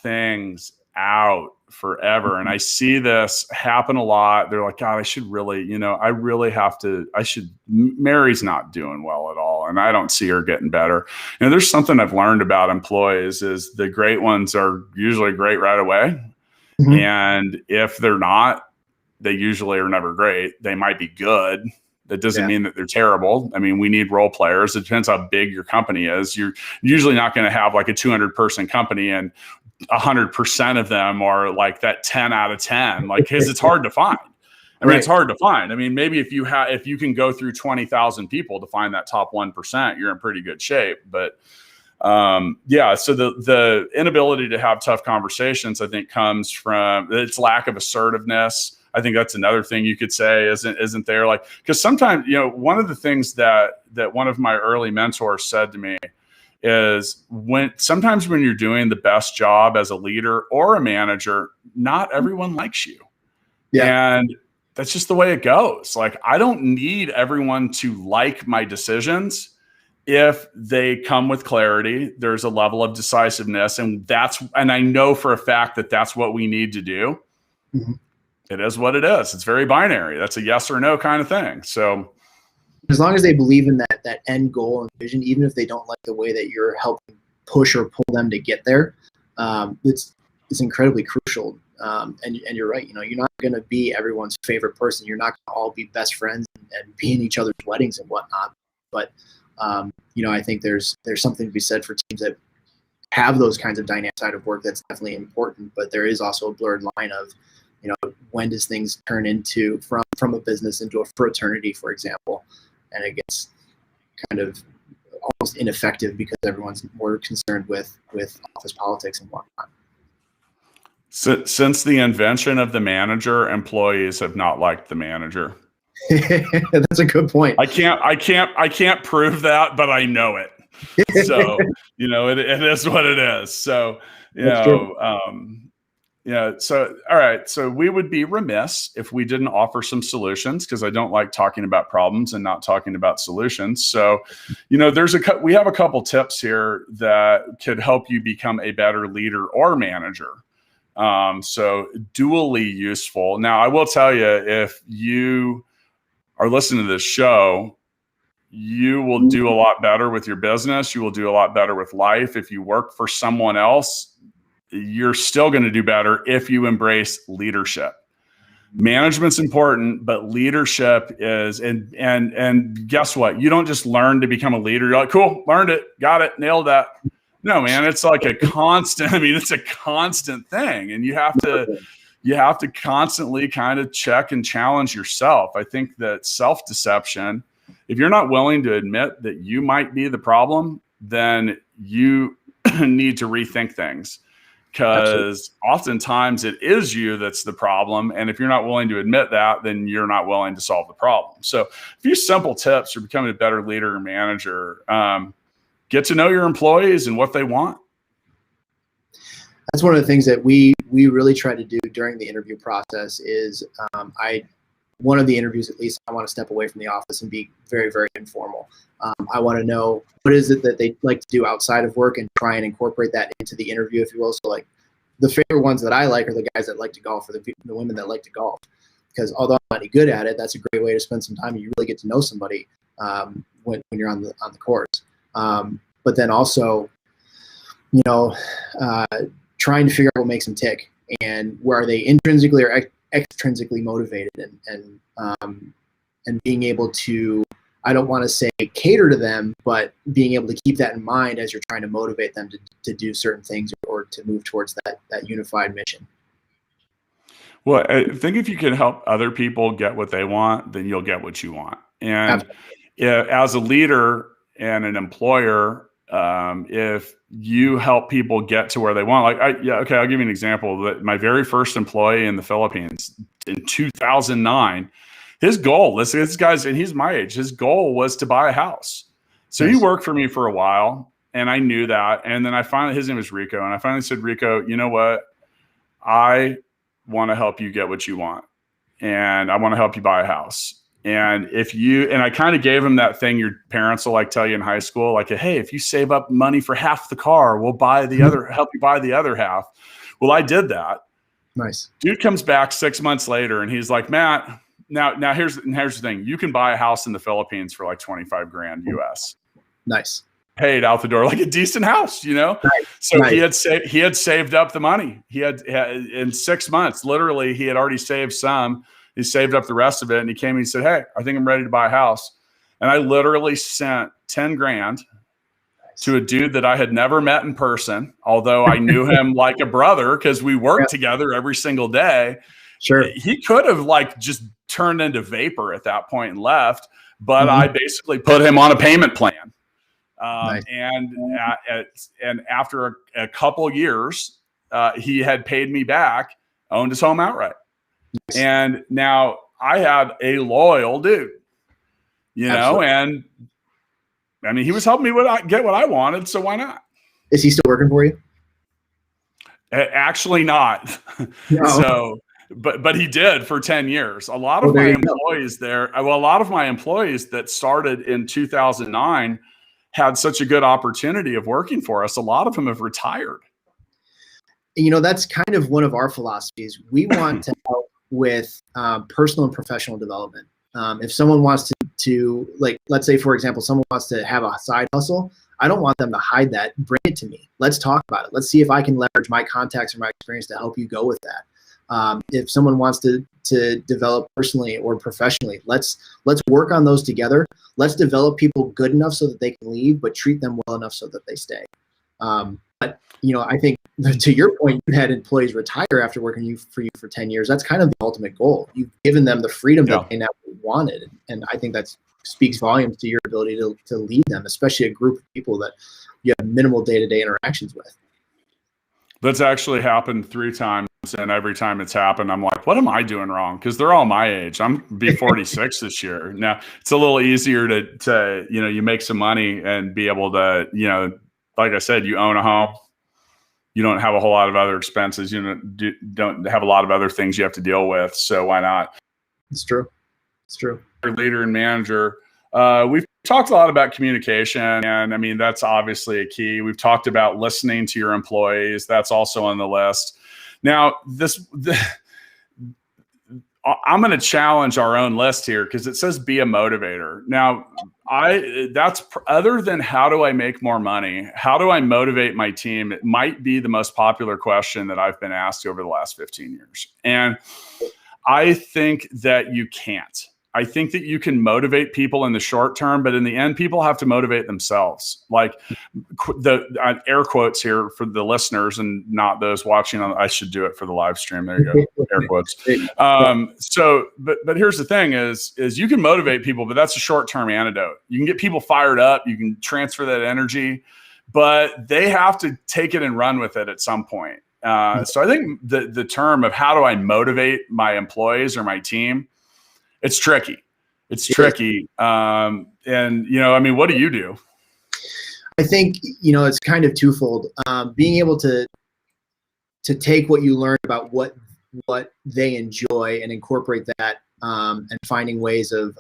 things out forever. And I see this happen a lot. They're like, God, I should really, you know, Mary's not doing well at all. And I don't see her getting better. You know, there's something I've learned about employees is the great ones are usually great right away. Mm-hmm. And if they're not, they usually are never great. They might be good. That doesn't mean that they're terrible. I mean, we need role players. It depends how big your company is. You're usually not going to have like a 200-person company and 100% of them are like that 10 out of 10, like, because it's hard to find. I mean, It's hard to find. I mean, maybe if you can go through 20,000 people to find that top 1%, you're in pretty good shape. But so the inability to have tough conversations, I think, comes from its lack of assertiveness. I think that's another thing you could say isn't there, like, because sometimes, you know, one of the things that one of my early mentors said to me is sometimes when you're doing the best job as a leader or a manager, not everyone likes you. Yeah. And that's just the way it goes. Like, I don't need everyone to like my decisions. If they come with clarity, there's a level of decisiveness, and I know for a fact that that's what we need to do. Mm-hmm. It is what it is. It's very binary. That's a yes or no kind of thing. So as long as they believe in that end goal and vision, even if they don't like the way that you're helping push or pull them to get there, it's incredibly crucial. And you're right. You know, you're not going to be everyone's favorite person. You're not going to all be best friends and be in each other's weddings and whatnot. But you know, I think there's something to be said for teams that have those kinds of dynamics outside of work. That's definitely important. But there is also a blurred line of, you know, when does things turn into from a business into a fraternity, for example, and it gets kind of almost ineffective because everyone's more concerned with office politics and whatnot. Since the invention of the manager, employees have not liked the manager. That's a good point. I can't prove that, but I know it. So, you know, it is what it is. So, you know, yeah. So, all right. So we would be remiss if we didn't offer some solutions, because I don't like talking about problems and not talking about solutions. So, you know, we have a couple tips here that could help you become a better leader or manager. So dually useful. Now, I will tell you, if you are listening to this show, you will do a lot better with your business. You will do a lot better with life. If you work for someone else, you're still going to do better if you embrace leadership. Management's important, but leadership is, and guess what? You don't just learn to become a leader. You're like, cool, learned it, got it, nailed that. No, man, it's like a constant, it's a constant thing. And you have to constantly kind of check and challenge yourself. I think that self-deception, if you're not willing to admit that you might be the problem, then you need to rethink things. Because oftentimes it is you that's the problem. And if you're not willing to admit that, then you're not willing to solve the problem. So a few simple tips for becoming a better leader or manager. Get to know your employees and what they want. That's one of the things that we really try to do during the interview process is one of the interviews, at least, I want to step away from the office and be very, very informal. I want to know what is it that they like to do outside of work and try and incorporate that into the interview, if you will. So like the favorite ones that I like are the guys that like to golf or the women that like to golf. Because although I'm not any good at it, that's a great way to spend some time. You really get to know somebody when you're on the course. But then also, trying to figure out what makes them tick and where are they intrinsically or extrinsically motivated, and being able to, I don't want to say cater to them, but being able to keep that in mind as you're trying to motivate them to do certain things or to move towards that unified mission. Well, I think if you can help other people get what they want, then you'll get what you want. And as a leader and an employer, if you help people get to where they want, I'll give you an example. That my very first employee in the Philippines in 2009, his goal, this guy's, and he's my age, his goal was to buy a house. So he worked for me for a while, and I knew that. And then his name was Rico, and I finally said, Rico, you know what? I want to help you get what you want, and I want to help you buy a house. And I kind of gave him that thing your parents will like tell you in high school, like, hey, if you save up money for half the car, we'll buy the other, help you buy the other half. Well, I did that. Nice. Dude comes back 6 months later and he's like, Matt, now here's the thing. You can buy a house in the Philippines for like 25 grand US. Nice. Paid out the door, like a decent house, Nice. So nice. He had saved up the money. He had in 6 months, literally, he had already saved some. He saved up the rest of it, and he came and he said, hey, I think I'm ready to buy a house. And I literally sent 10 grand to a dude that I had never met in person, although I knew him like a brother because we worked together every single day. Sure. He could have like just turned into vapor at that point and left, but I basically put him on a payment plan. Nice. And after a couple years, he had paid me back, owned his home outright. And now I had a loyal dude, Absolutely. And I mean, he was helping me get what I wanted. So why not? Is he still working for you? Actually not. No. So, but he did for 10 years. A lot of my employees a lot of my employees that started in 2009 had such a good opportunity of working for us. A lot of them have retired. That's kind of one of our philosophies. We want to help with personal and professional development. If someone wants to like, let's say, for example, someone wants to have a side hustle, I don't want them to hide that. Bring it to me. Let's talk about it. Let's see if I can leverage my contacts or my experience to help you go with that. If someone wants to develop personally or professionally, let's work on those together. Let's develop people good enough so that they can leave, but treat them well enough so that they stay. But I think to your point, you had employees retire after working for you for 10 years. That's kind of the ultimate goal. You've given them the freedom that they never wanted. And I think that speaks volumes to your ability to lead them, especially a group of people that you have minimal day-to-day interactions with. That's actually happened 3 times. And every time it's happened, I'm like, what am I doing wrong? Because they're all my age. I'm be 46 this year. Now it's a little easier to you make some money and be able to, like I said, you own a home. You don't have a whole lot of other expenses. You don't have a lot of other things you have to deal with. So why not? It's true. It's true. Leader and manager. We've talked a lot about communication, and I mean, that's obviously a key. We've talked about listening to your employees. That's also on the list. Now, I'm going to challenge our own list here because it says be a motivator. Now, other than how do I make more money? How do I motivate my team? It might be the most popular question that I've been asked over the last 15 years. And I think that you can't. I think that you can motivate people in the short term, but in the end, people have to motivate themselves. Like the air quotes here for the listeners and not those watching on. I should do it for the live stream. There you go, air quotes. But here's the thing: is you can motivate people, but that's a short term antidote. You can get people fired up. You can transfer that energy, but they have to take it and run with it at some point. So I think the term of how do I motivate my employees or my team, it's tricky. It's tricky. And, I mean, what do you do? I think, it's kind of twofold. Being able to take what you learn about what they enjoy and incorporate that, and finding ways of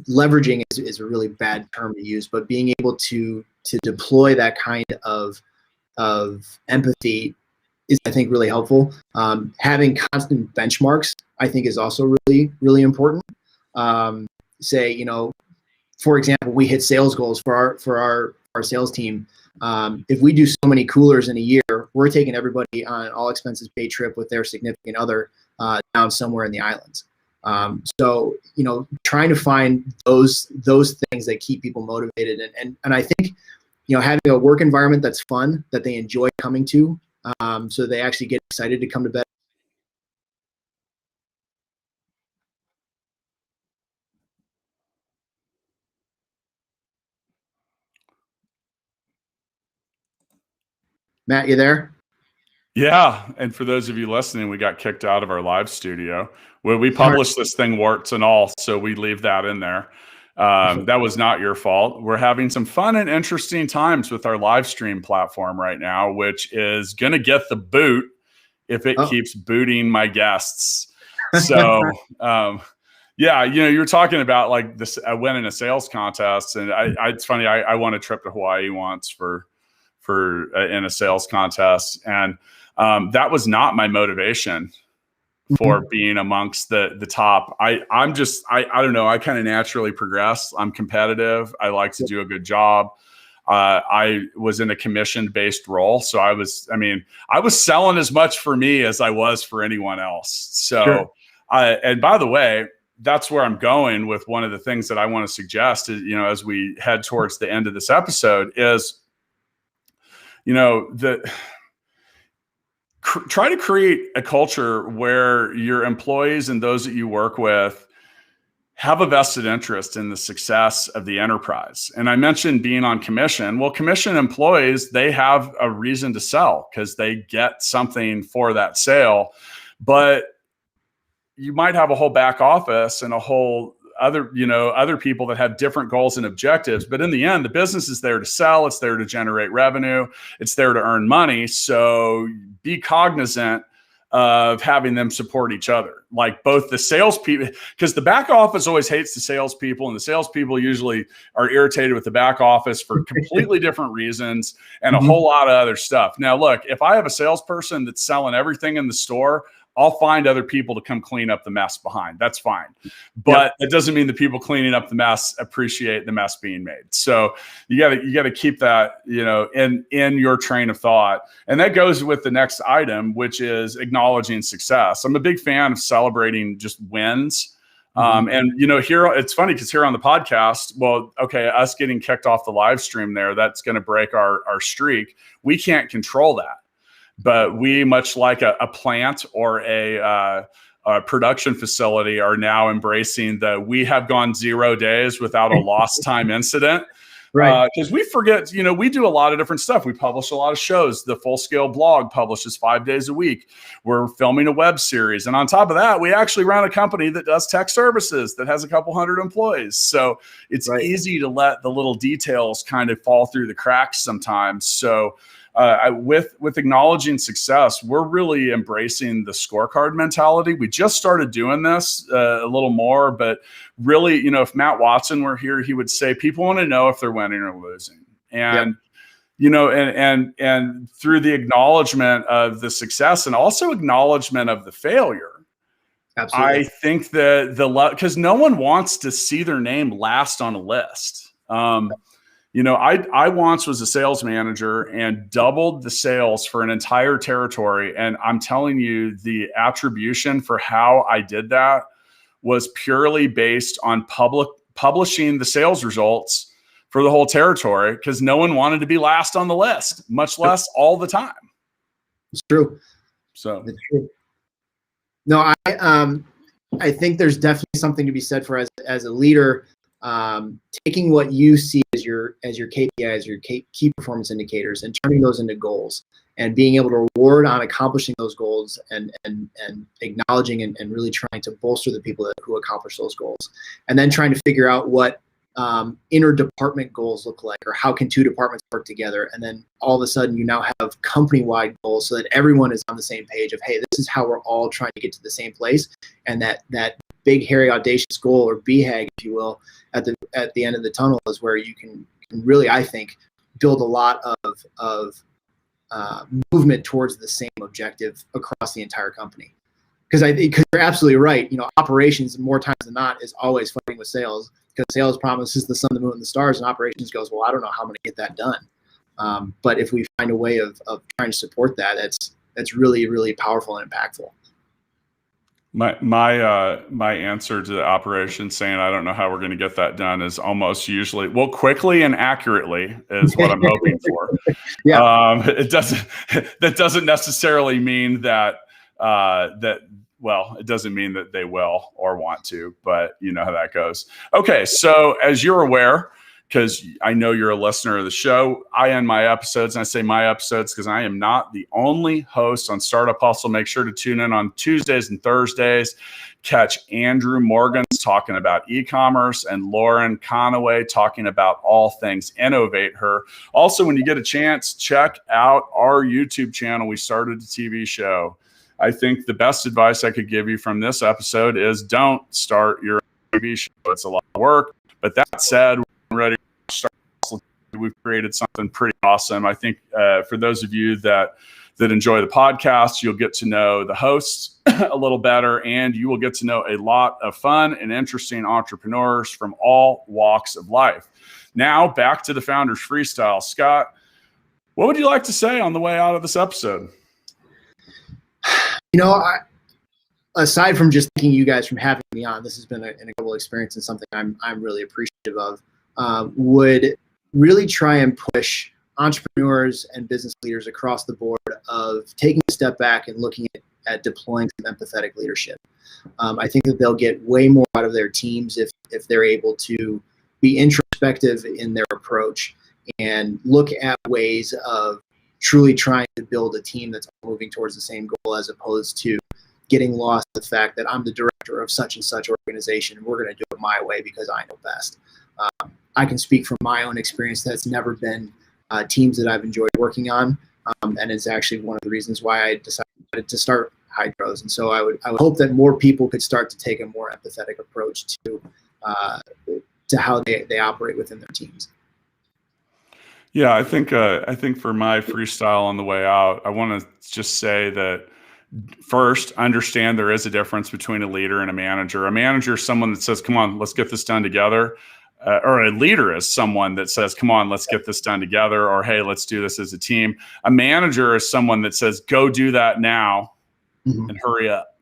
leveraging is a really bad term to use, but being able to deploy that kind of empathy is, I think, really helpful. Having constant benchmarks, I think, is also really, really important. Say, for example, we hit sales goals for our sales team. If we do so many coolers in a year, we're taking everybody on an all expenses paid trip with their significant other down somewhere in the islands. So, trying to find those things that keep people motivated. And I think, having a work environment that's fun, that they enjoy coming to, so they actually get excited to come to bed. Matt, you there? Yeah. And for those of you listening, we got kicked out of our live studio where we publish this thing warts and all. So we leave that in there. That was not your fault. We're having some fun and interesting times with our live stream platform right now, which is going to get the boot if it keeps booting my guests. So, yeah, you were talking about like this. I went in a sales contest, and it's funny. I won a trip to Hawaii once for in a sales contest, and that was not my motivation for being amongst the top. I don't know. I kind of naturally progress. I'm competitive. I like to do a good job. I was in a commission-based role. So I was selling as much for me as I was for anyone else. So, and by the way, that's where I'm going with one of the things that I want to suggest is, as we head towards the end of this episode is, try to create a culture where your employees and those that you work with have a vested interest in the success of the enterprise. And I mentioned being on commission. Well, commission employees, they have a reason to sell because they get something for that sale. But you might have a whole back office and a whole other people that have different goals and objectives. But in the end, the business is there to sell. It's there to generate revenue. It's there to earn money. So be cognizant of having them support each other, like both the salespeople, because the back office always hates the salespeople, and the salespeople usually are irritated with the back office for completely different reasons and a whole lot of other stuff. Now, look, if I have a salesperson that's selling everything in the store, I'll find other people to come clean up the mess behind. That's fine. But it doesn't mean the people cleaning up the mess appreciate the mess being made. So you gotta keep that, in your train of thought. And that goes with the next item, which is acknowledging success. I'm a big fan of celebrating just wins. And here it's funny because here on the podcast, us getting kicked off the live stream there, that's going to break our streak. We can't control that. But we, much like a plant or a production facility, are now embracing we have gone 0 days without a lost time incident. Right. Because we forget, we do a lot of different stuff. We publish a lot of shows. The Full Scale blog publishes 5 days a week. We're filming a web series. And on top of that, we actually run a company that does tech services that has a couple hundred employees. So it's easy to let the little details kind of fall through the cracks sometimes. So with acknowledging success, we're really embracing the scorecard mentality. We just started doing this a little more, but really, if Matt Watson were here, he would say people want to know if they're winning or losing. And, and through the acknowledgement of the success and also acknowledgement of the failure, Absolutely. I think that because no one wants to see their name last on a list. I once was a sales manager and doubled the sales for an entire territory. And I'm telling you, the attribution for how I did that was purely based on publishing the sales results for the whole territory, because no one wanted to be last on the list, much less all the time. It's true. So it's true. No, I think there's definitely something to be said for as a leader, taking what you see as your KPIs, your key performance indicators, and turning those into goals, and being able to reward on accomplishing those goals, and acknowledging and really trying to bolster the people who accomplish those goals, and then trying to figure out what inter-department goals look like, or how can two departments work together, and then all of a sudden you now have company-wide goals so that everyone is on the same page of, hey, this is how we're all trying to get to the same place, and that big, hairy, audacious goal, or BHAG, if you will, at the end of the tunnel is where you can really, I think, build a lot of movement towards the same objective across the entire company. Because you're absolutely right. Operations more times than not is always fighting with sales, because sales promises the sun, the moon, and the stars, and operations goes, well, I don't know how I'm going to get that done. But if we find a way of trying to support that, that's really, really powerful and impactful. My answer to the operation saying I don't know how we're going to get that done is almost usually, well, quickly and accurately is what I'm hoping for. Yeah. That doesn't necessarily mean that it doesn't mean that they will or want to, but you know how that goes. Okay, so as you're aware, because I know you're a listener of the show, I end my episodes, and I say my episodes because I am not the only host on Startup Hustle. Make sure to tune in on Tuesdays and Thursdays. Catch Andrew Morgans talking about e-commerce, and Lauren Conaway talking about all things Innovate Her. Also, when you get a chance, check out our YouTube channel. We started a TV show. I think the best advice I could give you from this episode is don't start your TV show. It's a lot of work. But that said, we're ready to start. We've created something pretty awesome. I think for those of you that enjoy the podcast, you'll get to know the hosts a little better, and you will get to know a lot of fun and interesting entrepreneurs from all walks of life. Now, back to the Founders Freestyle. Scott, what would you like to say on the way out of this episode? Aside from just thanking you guys from having me on, this has been an incredible experience and something I'm really appreciative of. Would really try and push entrepreneurs and business leaders across the board of taking a step back and looking at deploying some empathetic leadership. I think that they'll get way more out of their teams if they're able to be introspective in their approach and look at ways of truly trying to build a team that's moving towards the same goal, as opposed to getting lost in the fact that I'm the director of such and such organization, and we're going to do it my way because I know best. I can speak from my own experience. That's never been teams that I've enjoyed working on, and it's actually one of the reasons why I decided to start Hydroz. And so I would hope that more people could start to take a more empathetic approach to how they operate within their teams. Yeah, I think for my freestyle on the way out, I want to just say that first, understand there is a difference between a leader and a manager. A manager is someone that says, come on, let's get this done together. Or a leader is someone that says, come on, let's get this done together. Or, hey, let's do this as a team. A manager is someone that says, go do that now and hurry up.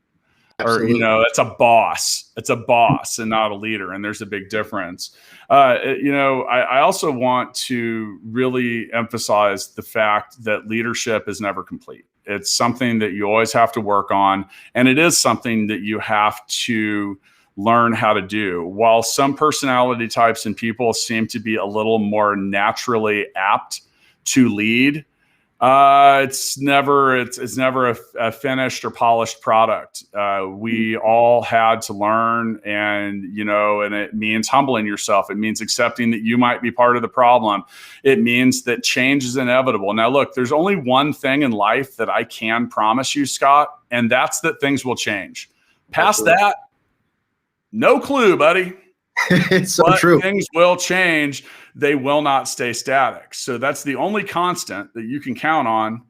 Absolutely. Or, it's a boss. It's a boss and not a leader. And there's a big difference. I also want to really emphasize the fact that leadership is never complete. It's something that you always have to work on. And it is something that you have to learn how to do. While some personality types and people seem to be a little more naturally apt to lead, it's never a finished or polished product. We all had to learn, and it means humbling yourself. It means accepting that you might be part of the problem. It means that change is inevitable. Now, look, there's only one thing in life that I can promise you, Scott, and that's that things will change. Past that, no clue, buddy. It's so true. Things will change. They will not stay static. So that's the only constant that you can count on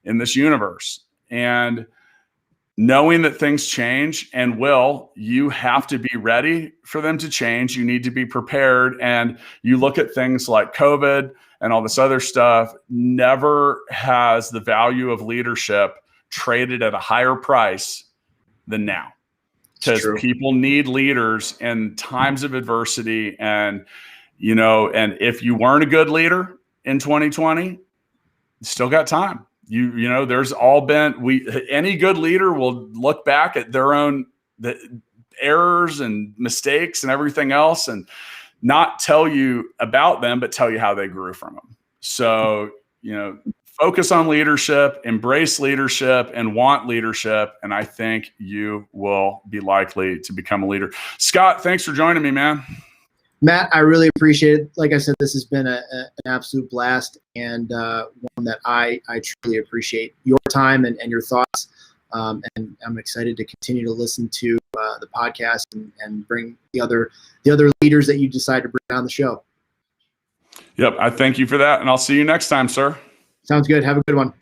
in this universe. And knowing that things change and you have to be ready for them to change. You need to be prepared. And you look at things like COVID and all this other stuff, never has the value of leadership traded at a higher price than now. Because people need leaders in times of adversity. And, and if you weren't a good leader in 2020, you still got time. There's any good leader will look back at their own errors and mistakes and everything else and not tell you about them, but tell you how they grew from them. So, focus on leadership, embrace leadership, and want leadership. And I think you will be likely to become a leader. Scott, thanks for joining me, man. Matt, I really appreciate it. Like I said, this has been an absolute blast, and one that I truly appreciate your time and your thoughts. And I'm excited to continue to listen to the podcast and bring the other leaders that you decide to bring on the show. Yep, I thank you for that, and I'll see you next time, sir. Sounds good. Have a good one.